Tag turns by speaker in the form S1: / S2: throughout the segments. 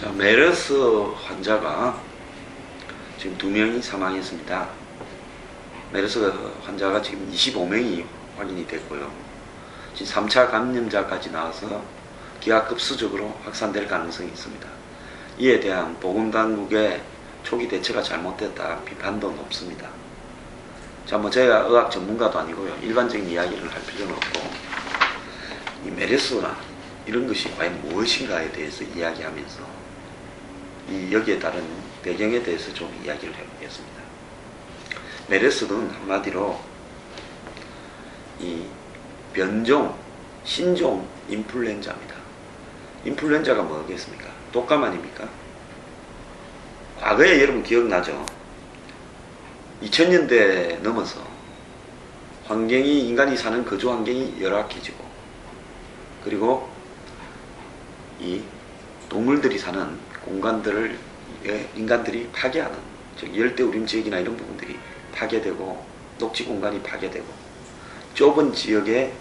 S1: 자, 메르스 환자가 지금 2명이 사망했습니다. 메르스 환자가 지금 25명이 확인이 됐고요. 지금 3차 감염자까지 나와서 기하급수적으로 확산될 가능성이 있습니다. 이에 대한 보건당국의 초기 대처가 잘못됐다 비판도 높습니다. 자, 제가 의학 전문가도 아니고요. 일반적인 이야기를 할 필요는 없고, 이 메르스나 이런 것이 과연 무엇인가에 대해서 이야기하면서 여기에 따른 배경에 대해서 좀 이야기를 해보겠습니다. 메르스는 한마디로 이 변종, 신종 인플루엔자입니다. 인플루엔자가 뭐겠습니까? 독감 아닙니까? 과거에 여러분 기억나죠? 2000년대 넘어서 환경이, 인간이 사는 거주 환경이 열악해지고, 그리고 이 동물들이 사는 공간들을 인간들이 파괴하는, 즉 열대우림 지역이나 이런 부분들이 파괴되고, 녹지 공간이 파괴되고, 좁은 지역에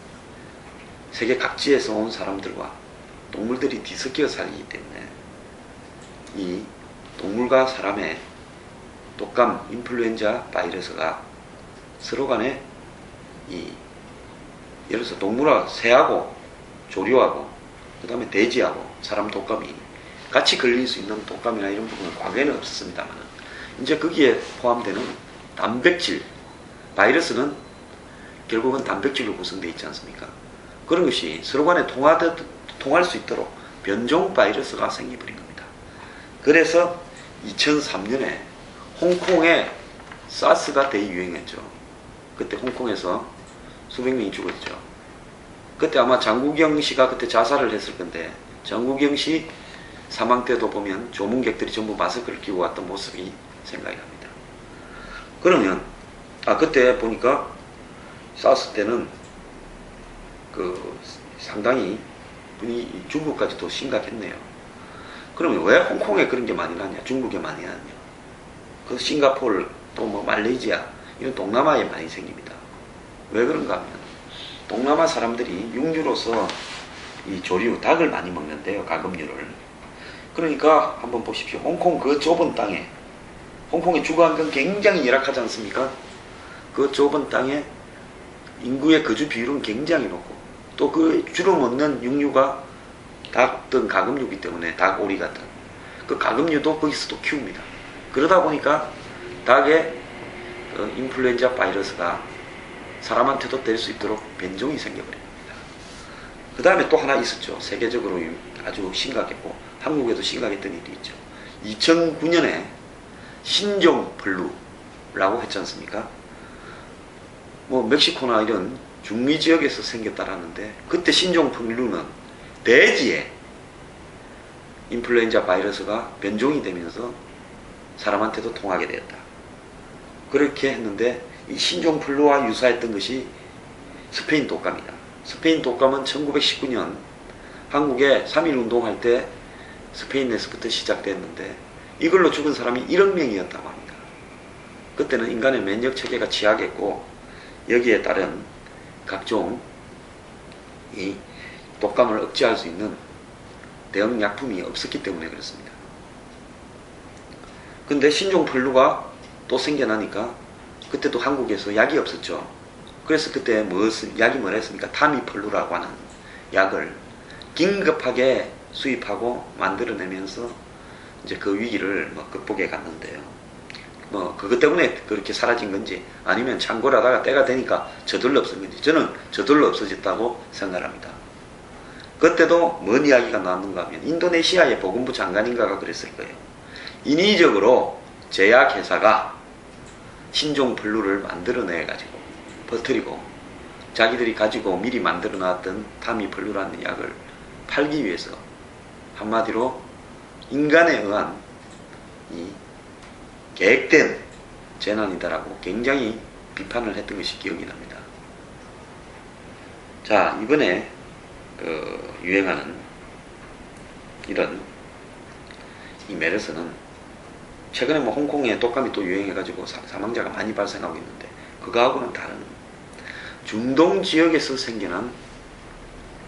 S1: 세계 각지에서 온 사람들과 동물들이 뒤섞여 살기 때문에 이 동물과 사람의 독감, 인플루엔자 바이러스가 서로 간에 예를 들어서 동물과 새하고 조류하고 그 다음에 돼지하고 사람 독감이 같이 걸릴 수 있는 독감이나 이런 부분은 과거에는 없었습니다만, 이제 거기에 포함되는 단백질, 바이러스는 결국은 단백질로 구성되어 있지 않습니까? 그런 것이 서로 간에 통할 수 있도록 변종 바이러스가 생겨버린 겁니다. 그래서 2003년에 홍콩에 사스가 대유행했죠. 그때 홍콩에서 수백 명이 죽었죠. 그때 아마 장국영 씨가 그때 자살을 했을 건데, 장국영 씨 사망 때도 보면 조문객들이 전부 마스크를 끼고 왔던 모습이 생각이 납니다. 그러면 그때 보니까 사스 때는 상당히 중국까지도 심각했네요. 그러면 왜 홍콩에 그런 게 많이 나냐, 중국에 많이 나냐? 그 싱가포르 또 말레이시아 이런 동남아에 많이 생깁니다. 왜 그런가 하면 동남아 사람들이 육류로서 이 조류, 닭을 많이 먹는데요, 가금류를. 그러니까 한번 보십시오. 홍콩 그 좁은 땅에, 홍콩의 주거 환경 굉장히 열악하지 않습니까? 그 좁은 땅에 인구의 거주 비율은 굉장히 높고, 또 그 주로 먹는 육류가 닭 등 가금류이기 때문에 닭, 오리 같은 그 가금류도 거기서 또 키웁니다. 그러다 보니까 닭의 인플루엔자 바이러스가 사람한테도 될 수 있도록 변종이 생겨버린 겁니다. 그 다음에 또 하나 있었죠. 세계적으로 아주 심각했고 한국에도 심각했던 일이 있죠. 2009년에 신종플루라고 했지 않습니까? 멕시코나 이런 중미 지역에서 생겼다라는데, 그때 신종플루는 돼지에 인플루엔자 바이러스가 변종이 되면서 사람한테도 통하게 되었다. 그렇게 했는데, 이 신종플루와 유사했던 것이 스페인 독감이다. 스페인 독감은 1919년 한국에 3.1 운동할 때 스페인에서부터 시작됐는데, 이걸로 죽은 사람이 1억 명이었다고 합니다. 그때는 인간의 면역 체계가 취약했고, 여기에 따른 각종 이 독감을 억제할 수 있는 대응 약품이 없었기 때문에 그렇습니다. 근데 신종플루가 또 생겨나니까 그때도 한국에서 약이 없었죠. 그래서 그때 약이 뭐라 했습니까? 타미플루라고 하는 약을 긴급하게 수입하고 만들어내면서 이제 그 위기를 극복해 갔는데요. 그것 때문에 그렇게 사라진 건지, 아니면 창고를 하다가 때가 되니까 저절로 없어진 건지, 저는 저절로 없어졌다고 생각합니다. 그때도 뭔 이야기가 나왔는가 하면 인도네시아의 보건부 장관인가가 그랬을 거예요. 인위적으로 제약회사가 신종플루를 만들어내가지고 퍼뜨리고, 자기들이 가지고 미리 만들어 놨던 타미플루라는 약을 팔기 위해서, 한마디로 인간에 의한 이 계획된 재난이다라고 굉장히 비판을 했던 것이 기억이 납니다. 자, 이번에 유행하는 이런 이 메르스는 최근에 홍콩에 독감이 또 유행해가지고 사망자가 많이 발생하고 있는데, 그거하고는 다른 중동 지역에서 생겨난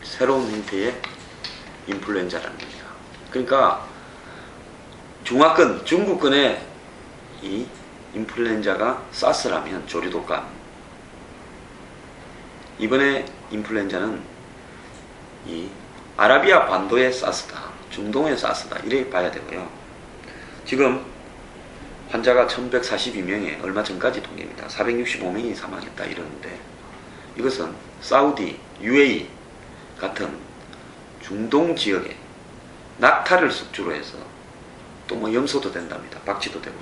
S1: 새로운 형태의 인플루엔자라는 겁니다. 그러니까 중화권, 중국권의 이 인플루엔자가 사스라면 조류독감, 이번에 인플루엔자는 이 아라비아 반도의 사스다, 중동의 사스다, 이렇게 봐야 되고요. 지금 환자가 1142명에 얼마 전까지 통계입니다. 465명이 사망했다 이러는데, 이것은 사우디, UAE 같은 중동 지역에 낙타를 숙주로 해서 또 뭐 염소도 된답니다. 박쥐도 되고요.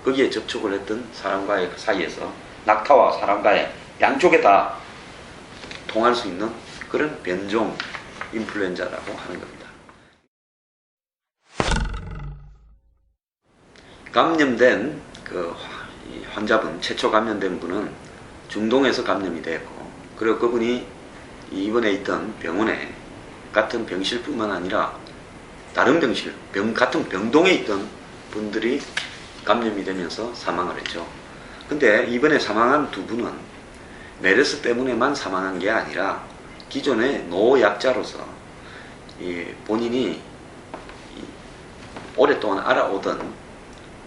S1: 거기에 접촉을 했던 사람과의 사이에서 낙타와 사람과의 양쪽에 다 통할 수 있는 그런 변종 인플루엔자라고 하는 겁니다. 감염된 그 환자분, 최초 감염된 분은 중동에서 감염이 되었고, 그리고 그분이 이번에 있던 병원에 같은 병실뿐만 아니라 다른 병실, 같은 병동에 있던 분들이 감염이 되면서 사망을 했죠. 근데 이번에 사망한 두 분은 메르스 때문에만 사망한 게 아니라 기존의 노약자로서 본인이 오랫동안 알아오던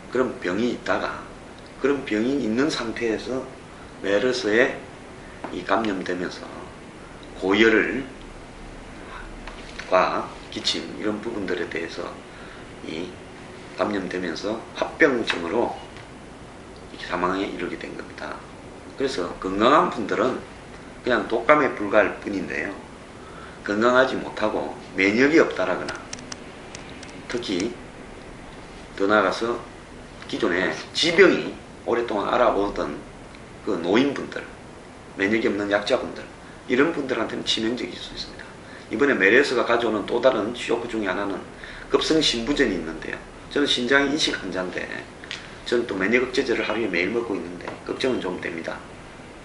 S1: 그런 병이 있다가 그런 병이 있는 상태에서 메르스에 감염되면서 고열과 기침 이런 부분들에 대해서 감염되면서 합병증으로 사망에 이르게 된 겁니다. 그래서 건강한 분들은 그냥 독감에 불과할 뿐인데요, 건강하지 못하고 면역이 없다라거나, 특히 더 나아가서 기존에 지병이 오랫동안 알아보던 그 노인분들, 면역이 없는 약자분들, 이런 분들한테는 치명적일 수 있습니다. 이번에 메르스가 가져오는 또 다른 쇼크 중에 하나는 급성심부전이 있는데요. 저는 신장 이식 환자인데, 저는 또 면역억제제를 하루에 매일 먹고 있는데 걱정은 좀 됩니다.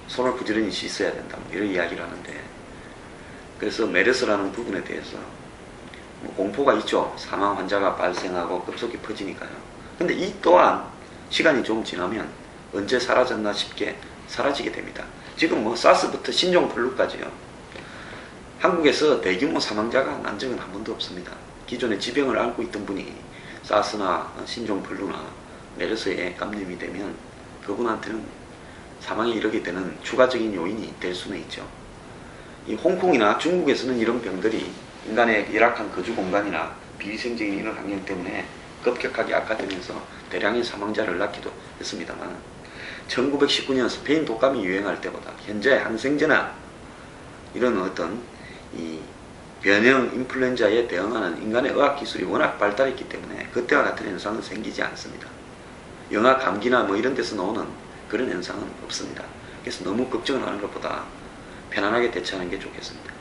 S1: 손을 부지런히 씻어야 된다, 이런 이야기를 하는데, 그래서 메르스라는 부분에 대해서 공포가 있죠. 사망 환자가 발생하고 급속히 퍼지니까요. 근데 이 또한 시간이 좀 지나면 언제 사라졌나 싶게 사라지게 됩니다. 지금 뭐 사스부터 신종플루까지요, 한국에서 대규모 사망자가 난 적은 한 번도 없습니다. 기존에 지병을 앓고 있던 분이 사스나 신종플루나 메르스에 감염이 되면 그분한테는 사망에 이르게 되는 추가적인 요인이 될 수는 있죠. 이 홍콩이나 중국에서는 이런 병들이 인간의 열악한 거주 공간이나 비위생적인 이런 환경 때문에 급격하게 악화되면서 대량의 사망자를 낳기도 했습니다만, 1919년 스페인 독감이 유행할 때보다 현재 항생제나 이런 어떤 이 변형 인플루엔자에 대응하는 인간의 의학 기술이 워낙 발달했기 때문에 그때와 같은 현상은 생기지 않습니다. 영아 감기나 뭐 이런 데서 나오는 그런 현상은 없습니다. 그래서 너무 걱정을 하는 것보다 편안하게 대처하는 게 좋겠습니다.